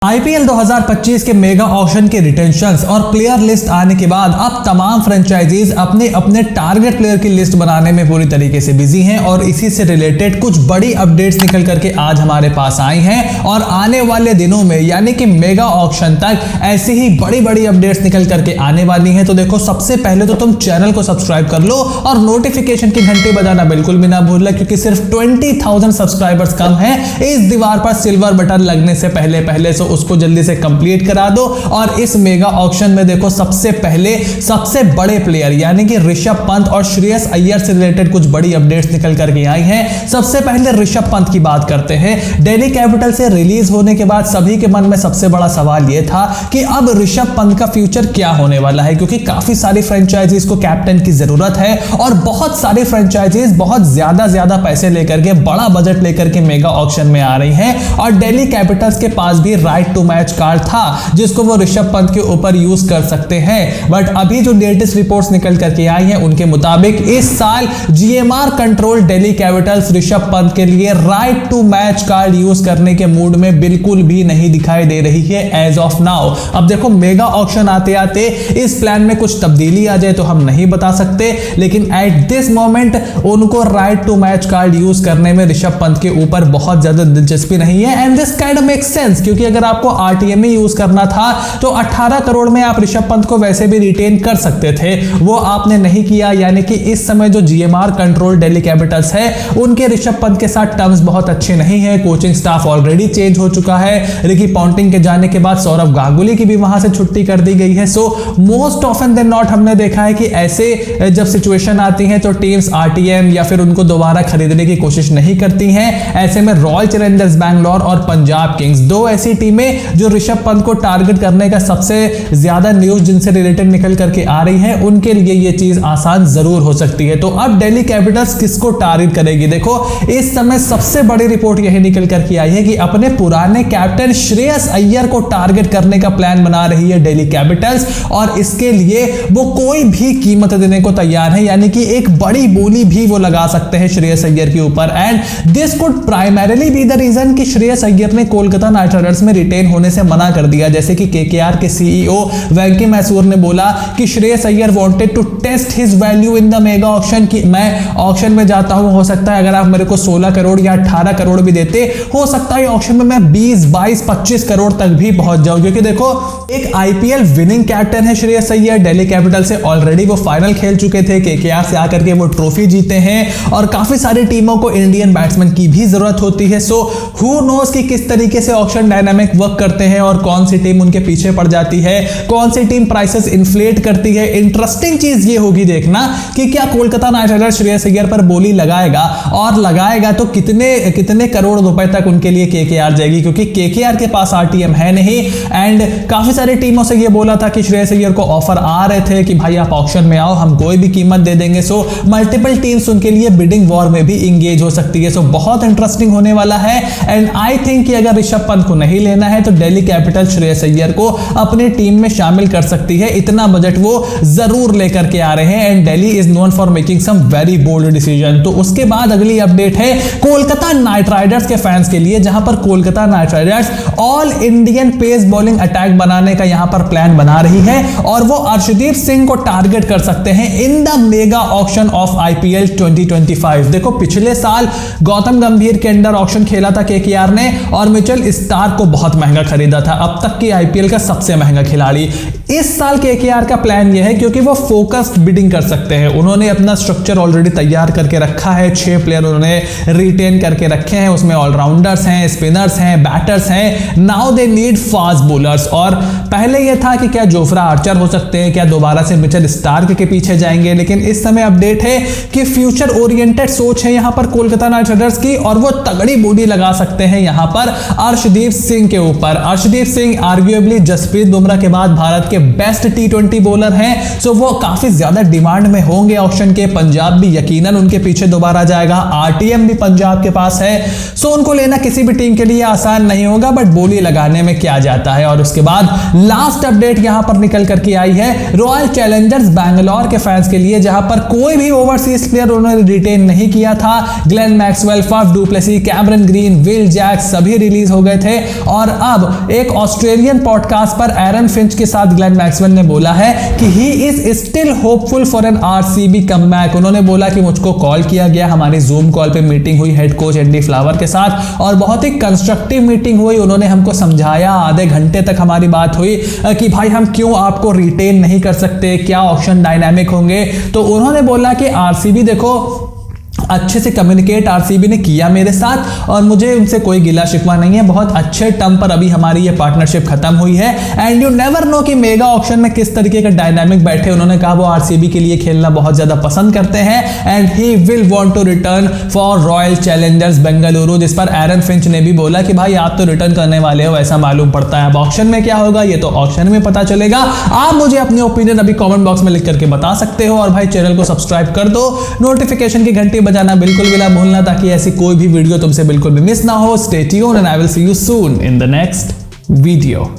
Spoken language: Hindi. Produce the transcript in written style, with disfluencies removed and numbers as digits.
आईपीएल 2025 के मेगा ऑक्शन के रिटेंशंस और प्लेयर लिस्ट आने के बाद अब तमाम फ्रेंचाइजीज अपने अपने टारगेट प्लेयर की लिस्ट बनाने में पूरी तरीके से बिजी हैं और इसी से रिलेटेड कुछ बड़ी अपडेट्स निकल करके आज हमारे पास आई हैं और आने वाले दिनों में यानी कि मेगा ऑक्शन तक ऐसी ही बड़ी बड़ी अपडेट्स निकल करके आने वाली हैं। तो देखो, सबसे पहले तो तुम चैनल को सब्सक्राइब कर लो और नोटिफिकेशन की घंटी बजाना बिल्कुल भी ना भूलना, क्योंकि सिर्फ 20,000 सब्सक्राइबर्स कम है। इस दीवार पर सिल्वर बटन लगने से पहले से उसको जल्दी से कंप्लीट करा दो। और इस मेगा ऑक्शन में देखो, सबसे पहले सबसे बड़े प्लेयर यानी कि ऋषभ पंत और श्रेयस अय्यर से रिलेटेड कुछ बड़ी अपडेट्स निकल करके आई हैं। सबसे पहले ऋषभ पंत की बात करते हैं। दिल्ली कैपिटल से रिलीज होने के बाद सभी के मन में सबसे बड़ा सवाल यह था कि अब ऋषभ पंत का फ्यूचर क्या होने वाला है, क्योंकि काफी सारी फ्रेंचाइजीज को कैप्टन की जरूरत है और बहुत सारी फ्रेंचाइजीज बहुत ज्यादा पैसे लेकर के, बड़ा बजट लेकर के मेगा ऑक्शन में आ रही हैं। और दिल्ली कैपिटल्स के पास भी राइट टू मैच कार्ड था जिसको वो ऋषभ पंत के ऊपर यूज कर सकते हैं। बट अभी जो लेटेस्ट रिपोर्ट्स निकल करके आई हैं उनके मुताबिक इस साल GMR control Delhi Capitals Rishabh Pant के लिए right to match card use करने के मूड में बिल्कुल भी नहीं दिखाई दे रही है एज ऑफ नाउ। अब देखो, मेगा ऑक्शन आते आते इस प्लान में कुछ तब्दीली आ जाए तो हम नहीं बता सकते, लेकिन एट दिस मोमेंट उनको right to match card use करने में ऋषभ पंत के ऊपर बहुत ज्यादा दिलचस्पी नहीं है। And this kind of makes sense, क्योंकि अगर आपको आरटीएम यूज करना था तो 18 करोड़ में आप ऋषभ पंत को वैसे भी रिटेन कर सकते थे, वो आपने नहीं किया। यानी कि इस समय जो जीएमआर कंट्रोल दिल्ली कैपिटल्स है उनके ऋषभ पंत के साथ टर्म्स बहुत अच्छे नहीं है। कोचिंग स्टाफ ऑलरेडी चेंज हो चुका है। रिकी पॉन्टिंग के जाने के बाद सौरव गांगुली की भी वहां से छुट्टी कर दी गई है। So most often then not हमने देखा है कि ऐसे जब सिचुएशन आती है तो टीम्स आरटीएम या फिर उनको दोबारा खरीदने की कोशिश नहीं करती हैं। ऐसे में रॉयल चैलेंजर्स बैंगलोर और पंजाब किंग्स, दो ऐसी टीमें जो ऋषभ पंत को टारगेट करने का सबसे ज्यादा न्यूज जिनसे रिलेटेड निकल करके आ रही है, उनके लिए ये चीज आसान जरूर हो सकती है। तो अब दिल्ली कैपिटल्स किसको टारगेट करेगी? देखो, इस समय सबसे बड़ी रिपोर्ट यही निकल करके आई है कि अपने पुराने कैप्टन श्रेयस अय्यर को टारगेट करने का प्लान बना रही है दिल्ली कैपिटल्स और इसके लिए वो कोई भी कीमत देने को तैयार है, यानी कि एक बड़ी बोली भी वो लगा सकते हैं श्रेयस अय्यर के ऊपर। And this could primarily be the reason कि श्रेयस अय्यर ने कोलकाता नाइट राइडर्स में रिटेन होने से मना कर दिया। जैसे कि केकेआर के सीईओ वेंकी मैसूर ने बोला कि Shreyas Iyer wanted to test his value in the mega auction, कि मैं ऑक्शन में जाता हूं, हो सकता है अगर आप मेरे को 16 करोड़ या 18 करोड़ भी देते, हो सकता है ऑक्शन में मैं 20, 22, 25 करोड़ तक भी पहुंच जाऊं। क्योंकि देखो, एक आईपीएल विनिंग कैप्टन है श्रेयस अय्यर। दिल्ली कैपिटल से ऑलरेडी वो फाइनल खेल चुके थे, केकेआर से आकर के वो ट्रॉफी जीते हैं और काफी सारी टीमों को इंडियन बैट्समैन की भी जरूरत होती है। सो हु नोस कि किस तरीके से ऑक्शन डायनामिक वर्क करते हैं और कौन सी टीम उनके पीछे पड़ जाती है, कौन सी टीम प्राइसेस इन्फ्लेट करती है। इंटरेस्टिंग चीज ये होगी देखना कि क्या कोलकाता नाइट राइडर्स श्रेयस अय्यर पर बोली लगाएगा, और लगाएगा तो कितने करोड़ रुपए तक उनके लिए केकेआर जाएगी, क्योंकि केकेआर के पास आरटीएम है नहीं। एंड काफी सारी टीमों से ये बोला था कि श्रेयस अय्यर को ऑफर आ रहे थे कि भाई आप ऑक्शन में आओ, हम कोई भी कीमत दे देंगे। सो मल्टीपल टीम्स उनके लिए बिडिंग वॉर में भी इंगेज हो सकती है। सो बहुत इंटरेस्टिंग होने वाला है। एंड आई थिंक कि अगर ऋषभ पंत को नहीं लेना है तो दिल्ली कैपिटल श्रेयस अय्यर को अपनी टीम में शामिल कर सकती है। इतना बजट वो जरूर लेकर के आ रहे हैं and Delhi is known for making some very bold decision. तो उसके बाद अगली अपडेट है कोलकाता नाइट राइडर्स के फैंस के लिए, जहां पर Kolkata Knight Riders all Indian pace bowling attack बनाने का यहां पर प्लान बना रही है और वो अर्शदीप सिंह को टारगेट कर सकते हैं इन the mega auction of IPL 2025। देखो, पिछले साल गौतम गंभीर के अंडर ऑक्शन खेला था केकेआर ने और मिचेल स्टार्क को बहुत महंगा खरीदा था, अब तक की आईपीएल का सबसे महंगा खिलाड़ी। इस साल केकेआर का प्लान यह है क्योंकि वो फोकस्ड बिडिंग कर सकते हैं, उन्होंने अपना स्ट्रक्चर ऑलरेडी तैयार करके रखा है। 6 प्लेयर उन्होंने रिटेन करके रखे हैं, उसमें ऑलराउंडर्स हैं, स्पिनर्स हैं, बैटर्स हैं। Now they need fast bowlers. और पहले यह था कि क्या जोफ्रा आर्चर हो सकते हैं, क्या दोबारा से मिचेल स्टार्क के पीछे जाएंगे, लेकिन इस समय अपडेट है कि फ्यूचर ओरिएंटेड सोच है यहां पर कोलकाता नाइट राइडर्स की और वो तगड़ी बॉडी लगा सकते हैं यहां पर अर्शदीप सिंह के ऊपर। अर्शदीप सिंह आर्ग्यूएबली जसप्रीत बुमराह के बाद भारत के बेस्ट T20 बॉलर हैं। सो वो काफी ज्यादा डिमांड में होंगे ऑक्शन के। पंजाब भी यकीनन उनके पीछे दोबारा जाएगा, आरटीएम भी पंजाब के पास है, सो उनको लेना किसी भी टीम के लिए आसान नहीं होगा, बट बोली लगाने में क्या जाता है। और उसके बाद लास्ट अपडेट यहां पर निकल करके आई है रॉयल चैलेंजर्स बैंगलोर के फैंस के लिए, जहां पर कोई भी ओवरसीज प्लेयर उन्होंने रिटेन नहीं किया था। Glenn Maxwell, Faf du Plessis, Cameron Green, Will Jacks सभी रिलीज हो गए थे। और अब एक ऑस्ट्रेलियन पॉडकास्ट पर एरन फिंच के साथ ग्लेन मैक्सवेल ने बोला है कि he is still hopeful for an RCB comeback. उन्होंने बोला कि मुझको कॉल किया गया, हमारी जूम कॉल पे मीटिंग हुई हेड कोच एंडी फ्लावर के साथ और बहुत ही कंस्ट्रक्टिव मीटिंग हुई। उन्होंने हमको समझाया, आधे घंटे तक हमारी बात हुई कि भाई हम क्यों आपको रिटेन नहीं कर सकते, क्या ऑप्शन डायनामिक होंगे। तो उन्होंने बोला कि आरसीबी देखो अच्छे से कम्युनिकेट आरसीबी ने किया मेरे साथ और मुझे उनसे कोई गिला शिकवा नहीं है, बहुत अच्छे टर्म पर अभी हमारी ये पार्टनरशिप खत्म हुई है। एंड यू नेवर नो कि मेगा ऑक्शन में किस तरीके का डायनामिक बैठे। उन्होंने कहा वो आरसीबी के लिए खेलना बहुत ज्यादा पसंद करते हैं and he will want to return for Royal Challengers Bengaluru. जिस पर एरन फिंच ने भी बोला कि भाई आप तो रिटर्न करने वाले हो, ऐसा मालूम पड़ता है। अब ऑक्शन में क्या होगा ये तो ऑक्शन में पता चलेगा। आप मुझे अपनी ओपिनियन अभी कमेंट बॉक्स में लिख करके बता सकते हो और भाई चैनल को सब्सक्राइब कर दो, नोटिफिकेशन की घंटी बजाना बिल्कुल भी ना भूलना ताकि ऐसी कोई भी वीडियो तुमसे बिल्कुल भी मिस ना हो। Stay tuned and I will see you soon in the next video.